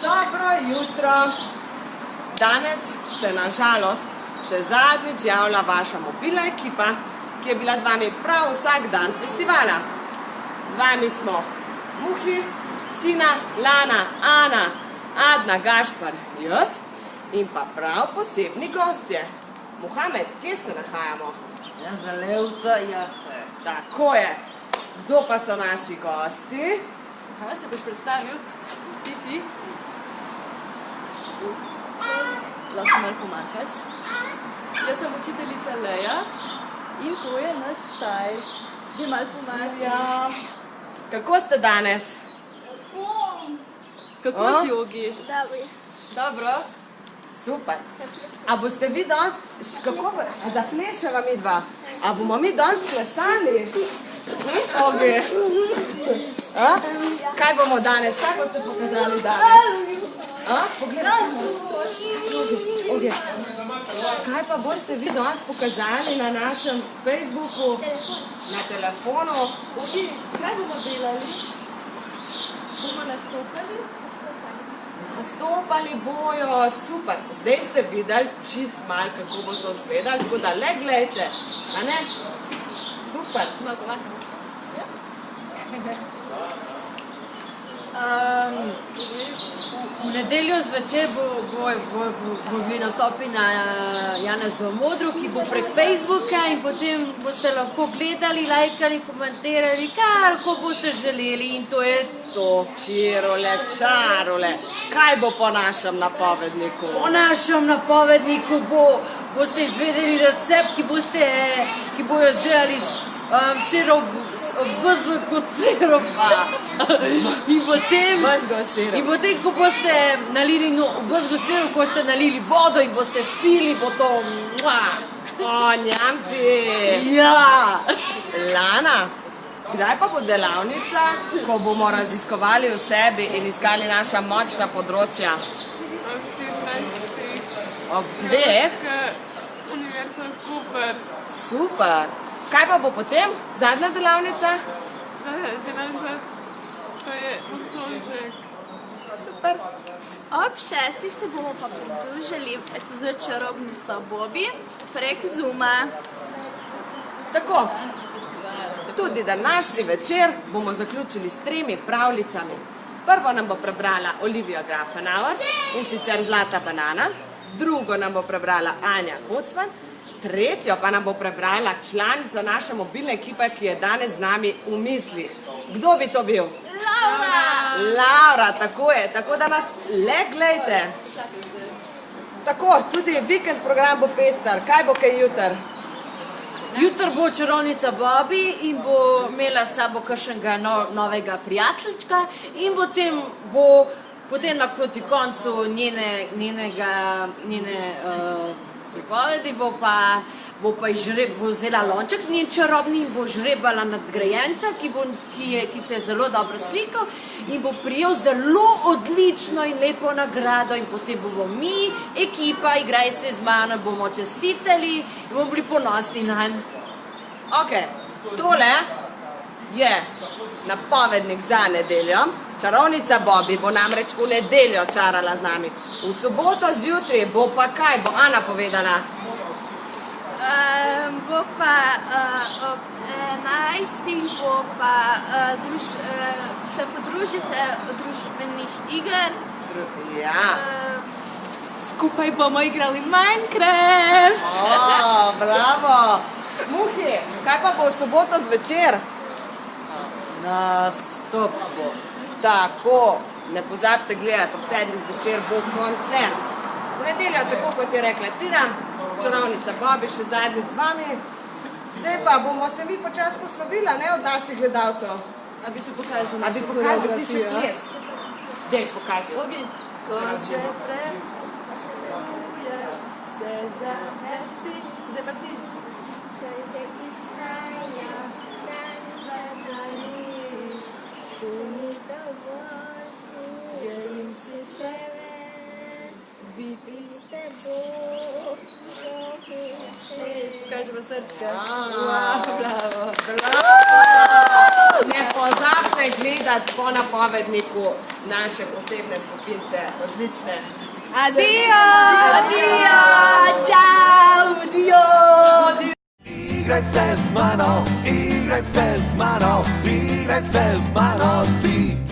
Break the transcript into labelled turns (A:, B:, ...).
A: Dobro jutro. Danes se na žalost še zadnjič javlja vaša mobilna ekipa, ki je bila z vami prav vsak dan festivala. Z vami smo Muhi, Tina, Lana, Ana, Adna, Gašpar, jaz in pa prav posebni gostje. Mohamed, kje se nahajamo?
B: Ja, za Levca, Jase.
A: Tako je. Kdo pa so naši gosti?
C: Aha, se boš predstavil? Ti si? Lahko malo pomakaš. Jaz sem učiteljica Leja in to je naš Taj. Že malo pomakaš.
A: Ja. Kako ste danes?
C: Kako si, Ogi? Dobro.
A: Super. A boste vi danes, kako bo, zaplešava mi dva? A bomo mi danes plesali? Ogi. Kaj bomo danes? Kaj boste pokazali danes? Pogledaj. Ogi. Kaj pa boste vi danes pokazali na našem Facebooku, na telefonu?
C: Ogi, kaj bomo delali? Bomo nastopali?
A: Nastopali bojo, super. Zdaj ste videli čist malo, kako bo to izgledalo, tako da le gledajte, a ne? Super.
C: Če malo pomakamo.
D: V nedeljo zvečer bo nastopi na Janezovem odru, ki bo prek Facebooka in potem boste lahko gledali, lajkali, komentirali, kar boste želeli in to je to.
A: Čirole, čarole. Kaj bo po našem napovedniku?
D: Po našem napovedniku boste izvedeli recept, ki bojo izdelali sirop, bezgo kot siropa. In potem, ko boste nalili bezgo sirup, ko ste nalili vodo in boste spili, bo to...
A: O, njam si!
D: Ja!
A: Lana, kdaj pa bo delavnica, ko bomo raziskovali v sebi in iskali naša močna področja? Ob 2?
E: Univerza Cooper.
A: Super! Kaj pa bo potem? Zadnja delavnica?
E: Delavnica, to je Antonček.
A: Super!
F: Ob 6. se bomo pa pridružili z čarobnico Bobi prek Zooma.
A: Tako, tudi današnji večer bomo zaključili s 3 pravljicami. Prvo nam bo prebrala Olivia Grafenauer in sicer Zlata banana, drugo nam bo prebrala Anja Kocman, tretjo pa nam bo prebrala članica naše mobilne ekipe, ki je danes z nami v mislih. Kdo bi to bil? Laura, tako je, tako da nas le glejte. Tako, tudi vikend program bo pester. Kaj bo kaj jutr?
D: Jutr bo čarovnica Bobi in bo imela s sabo kakšnega novega prijateljčka in potem proti koncu njene pripovedi bo vzela lonček njen čarobni in bo žrebala nadgrajenca, ki se je zelo dobro slikal in bo prijel zelo odlično in lepo nagrado in potem bomo mi, ekipa, igraj se z mano, bomo čestitali in bomo bili ponosni nanj.
A: Ok, tole je napovednik za nedeljo. Čarovnica Bobi bo namreč v nedeljo čarala z nami. V soboto zjutraj bo pa kaj? Bo Ana povedala?
F: Bo pa ob 11. bo pa se podružite od družbenih iger.
A: Ja.
C: Skupaj bomo igrali Minecraft.
A: O, bravo. Muhi, kaj pa bo v soboto zvečer?
B: Nastop bo.
A: Tako, ne pozabite gledati, ob 7. zvečer bo koncert. V nedeljo, tako kot je rekla Tina, čarovnica Bobi še zadnjič z vami. Zdaj pa bomo se mi počas poslovila, ne, od naših gledalcev.
C: A bi še pokazal
A: A bi pokazal ti še ples? Dej, pokaži.
C: Ogi. Ko se preuješ, se zamesti. Zdaj pa ti.
F: Želim si še biti s teboj.
C: Pokaži pa srčka.
A: Bravo.
C: Bravo.
A: Ne pozabite pojďte gledat po napovedniku naše posebne skupince. Odlične.
F: Adio!
D: Adio, ciao, adio.
G: Igraj se z mano, igraj se z mano, igraj se z mano ti.